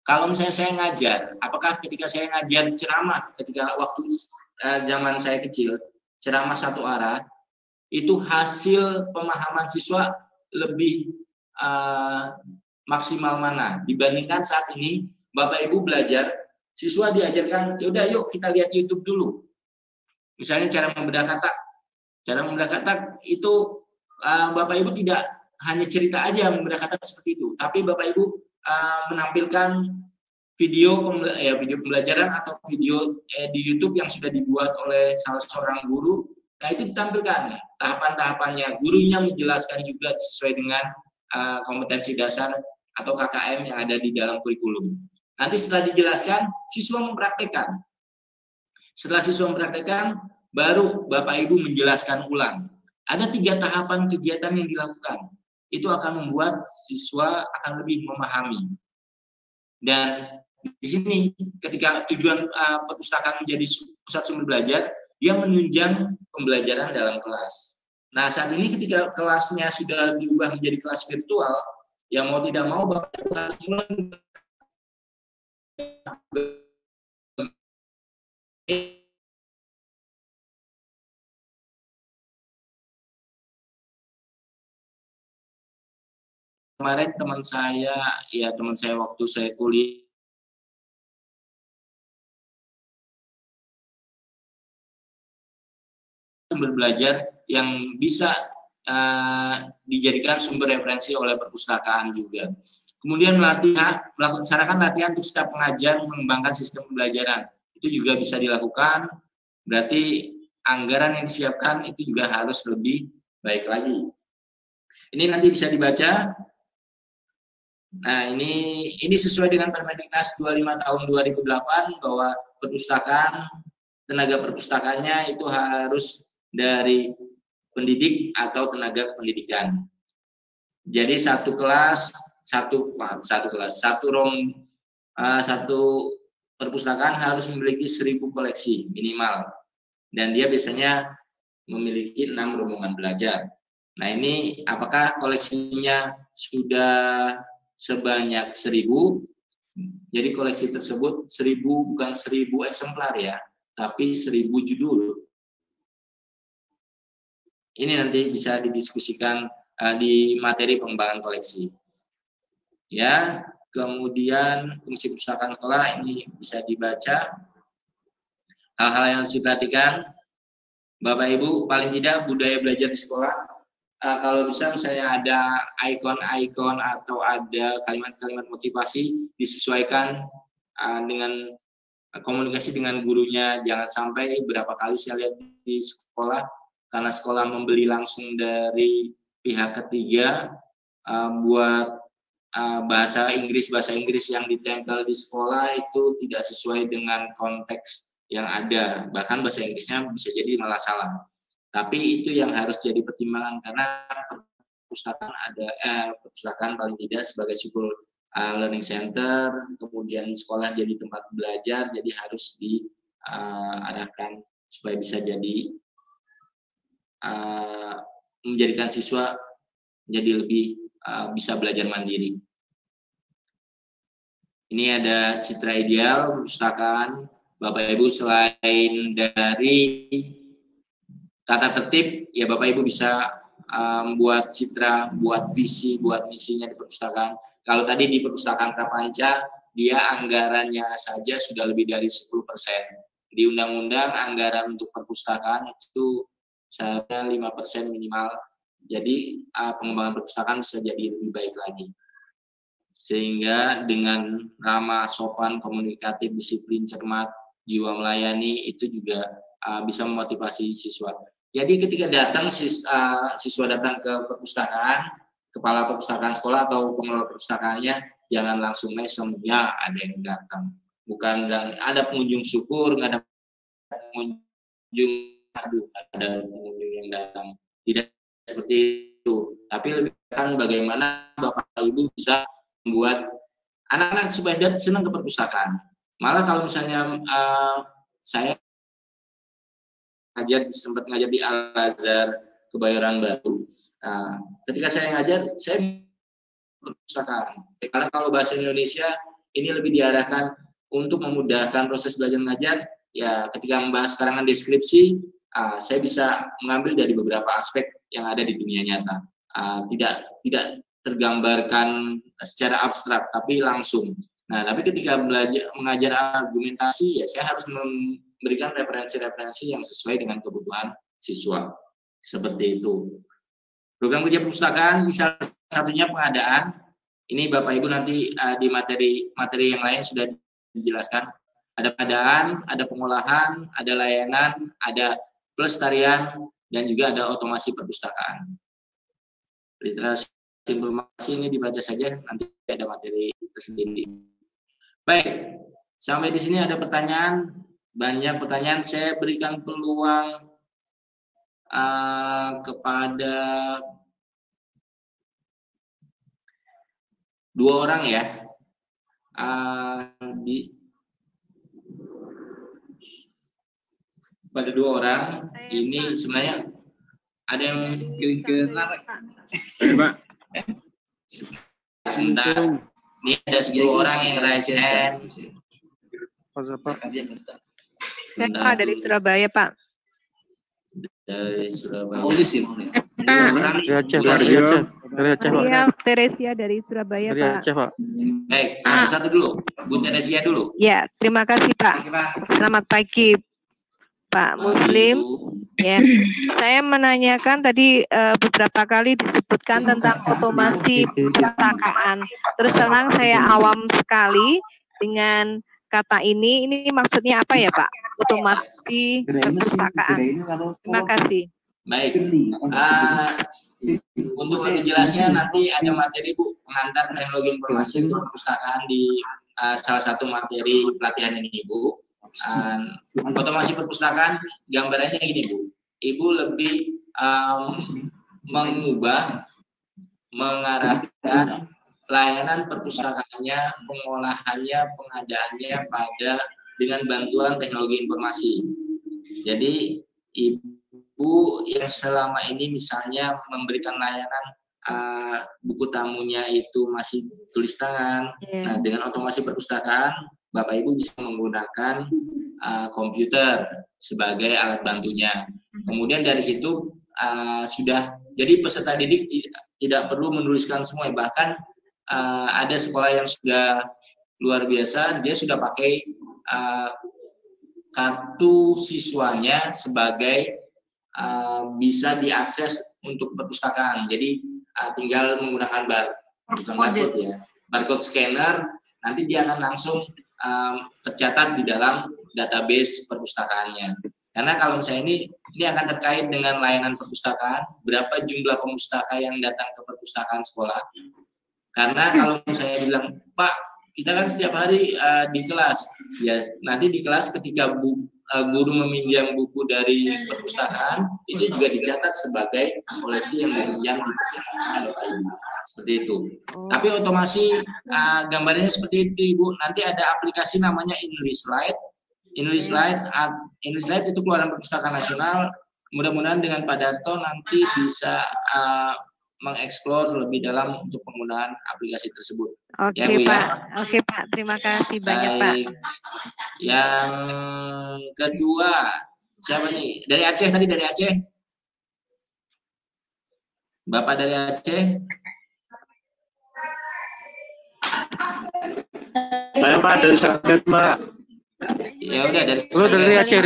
Kalau misalnya saya ngajar, apakah ketika saya ngajar ceramah, ketika waktu zaman saya kecil, ceramah satu arah, itu hasil pemahaman siswa lebih maksimal mana dibandingkan saat ini Bapak Ibu belajar, siswa diajarkan, yaudah yuk kita lihat YouTube dulu. Misalnya cara membedah kata. Cara membedah kata itu Bapak Ibu tidak hanya cerita aja membedah kata seperti itu, tapi Bapak Ibu menampilkan video pembelajaran atau video di YouTube yang sudah dibuat oleh salah seorang guru. Nah, itu ditampilkan tahapan-tahapannya. Gurunya menjelaskan juga sesuai dengan kompetensi dasar atau KKM yang ada di dalam kurikulum. Nanti setelah dijelaskan, siswa mempraktekkan. Setelah siswa mempraktekkan, baru Bapak Ibu menjelaskan ulang. Ada 3 tahapan kegiatan yang dilakukan. Itu akan membuat siswa akan lebih memahami. Dan di sini ketika tujuan perpustakaan menjadi pusat sumber belajar, dia menunjang pembelajaran dalam kelas. Nah, saat ini ketika kelasnya sudah diubah menjadi kelas virtual, ya mau tidak mau Bapak Ibu harus kemarin teman saya waktu saya kuliah sumber belajar yang bisa dijadikan sumber referensi oleh perpustakaan juga. Kemudian melaksanakan latihan untuk setiap pengajar mengembangkan sistem pembelajaran. Itu juga bisa dilakukan, berarti anggaran yang disiapkan itu juga harus lebih baik lagi. Ini nanti bisa dibaca. Nah, ini sesuai dengan Permendiknas 25 tahun 2008 bahwa perpustakaan, tenaga perpustakaannya itu harus dari pendidik atau tenaga kependidikan. Jadi satu perpustakaan harus memiliki 1000 koleksi minimal, dan dia biasanya memiliki 6 rombongan belajar. Nah, ini apakah koleksinya sudah sebanyak 1000? Jadi koleksi tersebut 1000 bukan 1000 eksemplar ya, tapi 1000 judul. Ini nanti bisa didiskusikan di materi pengembangan koleksi. Ya, kemudian fungsi perpustakaan sekolah ini bisa dibaca. Hal-hal yang harus diperhatikan, Bapak Ibu, paling tidak budaya belajar di sekolah. Kalau bisa misalnya ada ikon-ikon atau ada kalimat-kalimat motivasi, disesuaikan dengan komunikasi dengan gurunya. Jangan sampai berapa kali saya lihat di sekolah, karena sekolah membeli langsung dari pihak ketiga buat bahasa Inggris yang ditempel di sekolah itu tidak sesuai dengan konteks yang ada. Bahkan bahasa Inggrisnya bisa jadi malah salah. Tapi itu yang harus jadi pertimbangan, karena perpustakaan perpustakaan paling tidak sebagai school learning center, kemudian sekolah jadi tempat belajar, jadi harus diarahkan supaya bisa jadi menjadikan siswa jadi lebih bisa belajar mandiri. Ini ada citra ideal perpustakaan. Bapak Ibu, selain dari tata tertib, ya Bapak Ibu bisa buat citra, buat visi, buat misinya di perpustakaan. Kalau tadi di perpustakaan Prapanca, dia anggarannya saja sudah lebih dari 10%. Di undang-undang anggaran untuk perpustakaan itu seharusnya 5% minimal. Jadi pengembangan perpustakaan bisa jadi lebih baik lagi. Sehingga dengan ramah, sopan, komunikatif, disiplin, cermat, jiwa melayani itu juga bisa memotivasi siswa. Jadi ketika datang siswa datang ke perpustakaan, kepala perpustakaan sekolah atau pengelola perpustakaannya jangan langsung mesem, ya ada yang datang. Bukan ada pengunjung syukur, nggak ada pengunjung aduh, ada pengunjung yang datang. Tidak seperti itu. Tapi lebih kan bagaimana Bapak Ibu bisa membuat anak-anak supaya senang ke perpustakaan. Malah kalau misalnya saya sempat ngajar di Al-Azhar Kebayoran Baru. Ketika saya ngajar, saya perpustakaan. Karena kalau bahasa Indonesia ini lebih diarahkan untuk memudahkan proses belajar mengajar. Ya, ketika membahas karangan deskripsi, saya bisa mengambil dari beberapa aspek yang ada di dunia nyata. Tidak tergambarkan secara abstrak, tapi langsung. Nah, tapi ketika mengajar argumentasi, ya saya harus memberikan referensi-referensi yang sesuai dengan kebutuhan siswa. Seperti itu. Program kerja perpustakaan, misal satunya pengadaan. Ini Bapak Ibu nanti di materi yang lain sudah dijelaskan. Ada pengadaan, ada pengolahan, ada layanan, ada pelestarian, dan juga ada otomasi perpustakaan. Literasi informasi ini dibaca saja, nanti ada materi tersendiri. Baik, sampai di sini ada pertanyaan, banyak pertanyaan. Saya berikan peluang kepada 2 orang ya. Pada 2 orang, ini sebenarnya ada yang Pak. Sebentar. Ini ada 10 orang yang raise hand. Saya Pak dari Surabaya, Pak. Dari Surabaya. Iya, Teresia dari Surabaya, Pak. Baik, satu-satu dulu. Bu Teresia dulu. Ya, terima kasih, Pak. Selamat pagi, Pak Muslim. Ya, saya menanyakan tadi beberapa kali disebutkan tentang otomasi perpustakaan. Terus terang saya awam sekali dengan kata ini. Ini maksudnya apa ya, Pak? Otomasi perpustakaan. Terima kasih. Baik. Untuk lebih jelasnya nanti ada materi Bu pengantar teknologi informasi untuk perpustakaan di salah satu materi pelatihan ini Bu. Otomasi perpustakaan gambarannya gini Bu. Ibu lebih mengarahkan layanan perpustakaannya, pengolahannya, pengadaannya dengan bantuan teknologi informasi. Jadi Ibu yang selama ini misalnya memberikan layanan buku tamunya itu masih tulis tangan. Nah, dengan otomasi perpustakaan, Bapak Ibu bisa menggunakan komputer sebagai alat bantunya. Kemudian dari situ sudah jadi peserta didik tidak perlu menuliskan semua. Bahkan ada sekolah yang sudah luar biasa, dia sudah pakai kartu siswanya sebagai bisa diakses untuk perpustakaan. Jadi tinggal menggunakan barcode scanner, nanti dia akan langsung tercatat di dalam database perpustakaannya. Karena kalau misalnya ini akan terkait dengan layanan perpustakaan, berapa jumlah pemustaka yang datang ke perpustakaan sekolah. Karena kalau misalnya bilang, Pak, kita kan setiap hari di kelas, ya nanti di kelas ketika guru meminjam buku dari perpustakaan, itu juga dicatat sebagai koleksi yang diminjam di perpustakaan, Bapak Ibu. Seperti itu. Tapi otomasi gambarnya seperti itu, Ibu. Nanti ada aplikasi namanya InlistLite. InlistLite itu keluaran Perpustakaan Nasional. Mudah-mudahan dengan Pak Darto nanti bisa mengeksplor lebih dalam untuk penggunaan aplikasi tersebut. Oke, ya, Bu, Pak. ya? Oke, Pak. Terima kasih banyak, Pak. Yang kedua, siapa nih? Dari Aceh tadi, dari Aceh? Bapak dari Aceh? Saya Pak dari Saket, Pak. Ya udah dari dari Aceh,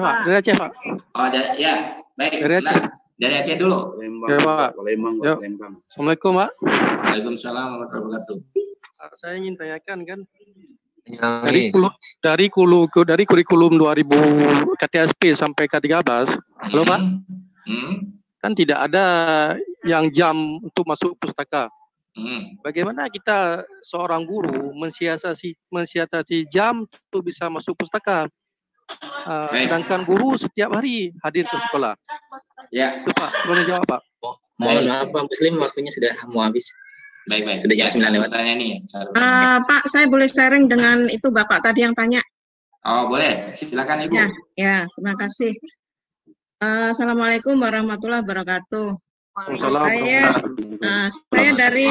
Pak. Dari Aceh, Pak. Oh, ya, baik. Dari Aceh. Dari Aceh dulu. Ya, Pak. Assalamualaikum, Pak. Waalaikumsalam warahmatullahi wabarakatuh. Saya ingin tanyakan kan, dari kurikulum 2000 KTSP sampai K13, halo Pak, kan tidak ada yang jam untuk masuk pustaka. Bagaimana kita seorang guru mensiasati jam untuk bisa masuk pustaka? Sedangkan guru setiap hari hadir ke sekolah. Ya. Itu, Pak, boleh jawab, Pak? Mohon maaf, Pak Muslim, waktunya sudah mau habis. Baik. Sudah jam 9 lewat. Pak, saya boleh sharing dengan itu Bapak tadi yang tanya. Oh, boleh. Silakan Ibu. Ya, terima kasih. Assalamualaikum warahmatullahi wabarakatuh. Saya dari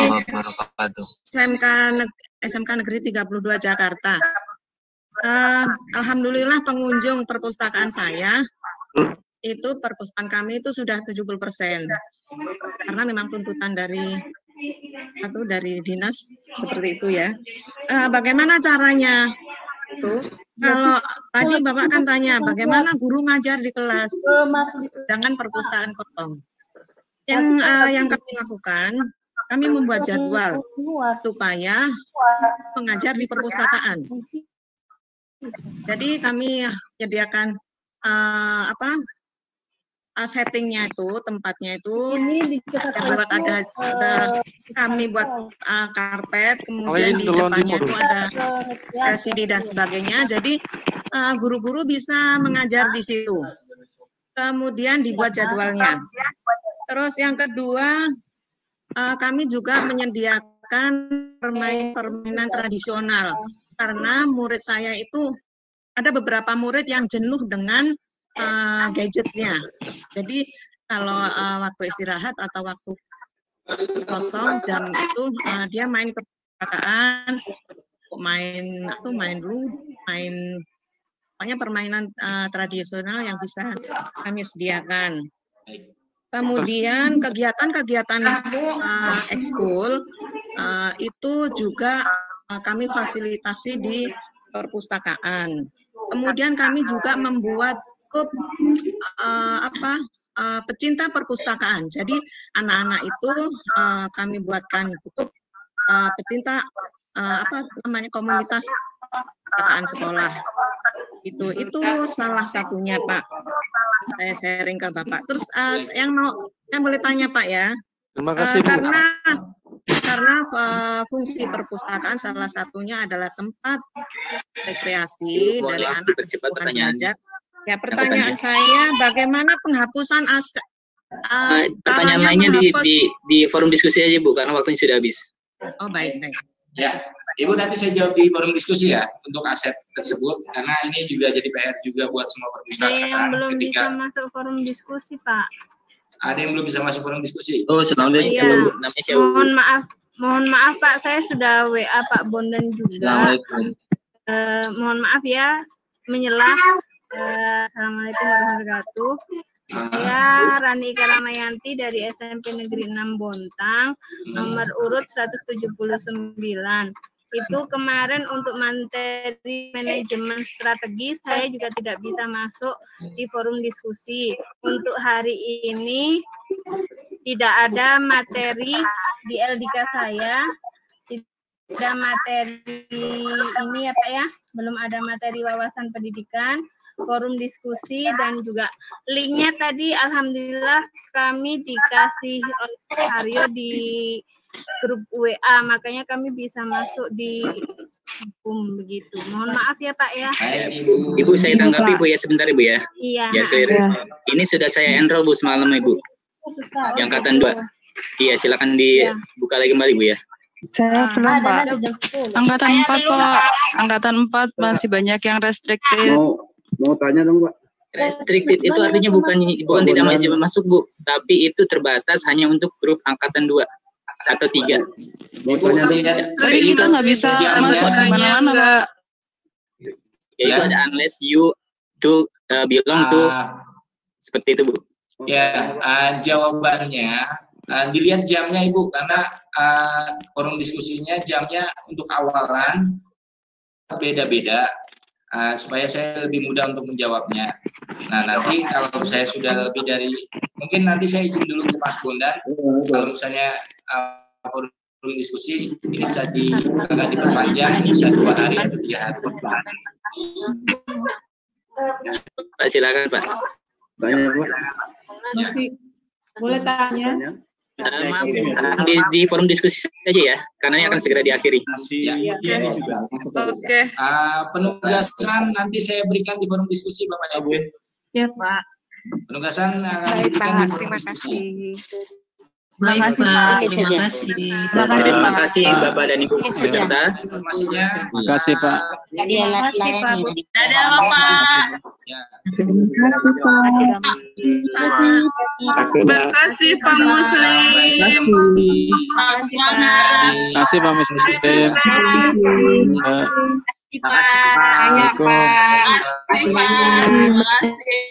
SMK Negeri 32 Jakarta. Alhamdulillah pengunjung perpustakaan saya itu perpustakaan kami itu sudah 70%, karena memang tuntutan dari dinas seperti itu ya. Bagaimana caranya? Kalau tadi Bapak kan tanya bagaimana guru ngajar di kelas dengan perpustakaan kosong. Yang kami lakukan, kami membuat jadwal supaya mengajar di perpustakaan. Jadi kami menyediakan settingnya itu, tempatnya itu ada kami buat karpet, kemudian di depannya itu ada LCD dan sebagainya. Jadi guru-guru bisa mengajar di situ. Kemudian dibuat jadwalnya. Terus yang kedua, kami juga menyediakan permainan tradisional, karena murid saya itu ada beberapa murid yang jenuh dengan gadgetnya. Jadi kalau waktu istirahat atau waktu kosong jam itu dia main ke perpustakaan, pokoknya permainan tradisional yang bisa kami sediakan. Kemudian kegiatan-kegiatan ekskul itu juga kami fasilitasi di perpustakaan. Kemudian kami juga membuat pecinta perpustakaan. Jadi anak-anak itu kami buatkan grup pecinta komunitas perpustakaan sekolah. Itu salah satunya Pak. Saya sharing ke Bapak. Terus yang boleh tanya Pak ya? Terima kasih, Bu. Karena fungsi perpustakaan salah satunya adalah tempat rekreasi dari anak belajar. Ya, pertanyaan saya, bagaimana penghapusan pertanyaan lainnya di forum diskusi aja Bu, karena waktunya sudah habis. Oh, baik. Ya, Ibu nanti saya jawab di forum diskusi ya untuk aset tersebut, karena ini juga jadi PR juga buat semua perpustakaan. Ada yang belum bisa masuk forum diskusi, Pak. Ada yang belum bisa masuk forum diskusi? Oh, assalamualaikum. Iya. Mohon maaf Pak, saya sudah WA Pak Bondan juga. Mohon maaf ya, menyelah. Assalamualaikum warahmatullahi wabarakatuh. Saya Rani Karamayanti dari SMP Negeri 6 Bontang, nomor urut 179. Itu kemarin untuk materi manajemen strategi saya juga tidak bisa masuk di forum diskusi. Untuk hari ini tidak ada materi di LDK saya, tidak materi ini ya Pak ya, belum ada materi wawasan pendidikan, forum diskusi, dan juga linknya tadi alhamdulillah kami dikasih oleh Haryo di grup WA, makanya kami bisa masuk di hukum begitu. Mohon maaf ya Pak ya. Ibu saya tanggapi Bu ya sebentar Ibu ya. Iya. Ya, ini sudah saya enroll Bu semalam Ibu. Yang angkatan 2. Iya, silakan dibuka lagi kembali Bu ya. Saya belum Pak. Angkatan 4 Pak. Angkatan 4 masih banyak yang restricted. Mau tanya dong Pak. Restricted itu artinya bukan tidak masuk Bu, tapi itu terbatas hanya untuk grup angkatan 2 atau 3. Tapi kita nggak bisa masuk ke mana-mana Pak. Ya itu ada unless you to belong to seperti itu Bu. Ya, jawabannya dilihat jamnya Ibu, karena forum diskusinya jamnya untuk awalan beda-beda, supaya saya lebih mudah untuk menjawabnya. Nah, nanti kalau saya sudah lebih dari, mungkin nanti saya izin dulu ke Mas Bondan, kalau misalnya forum diskusi ini jadi agak diperpanjang, bisa 2 hari atau 3 hari. Pak, silakan Pak. Banyak Pak. Masih boleh tanya? Maaf, di forum diskusi saja ya, karena ini akan segera diakhiri. Oke. Penugasan nanti saya berikan di forum diskusi Bapak dan Ibu. Ya Pak. Penugasan akan Baik diberikan Pak, di forum terima diskusi. kasih. Terima kasih Pak. Terima kasih Bapak dan Ibu peserta. Informasinya. Terima kasih Pak. Terima kasih Pak. Dadah Bapak. Terima kasih Pak Muslim. Semangat. Terima kasih Pak Muslim. Terima kasih Pak. Assalamualaikum. Terima kasih.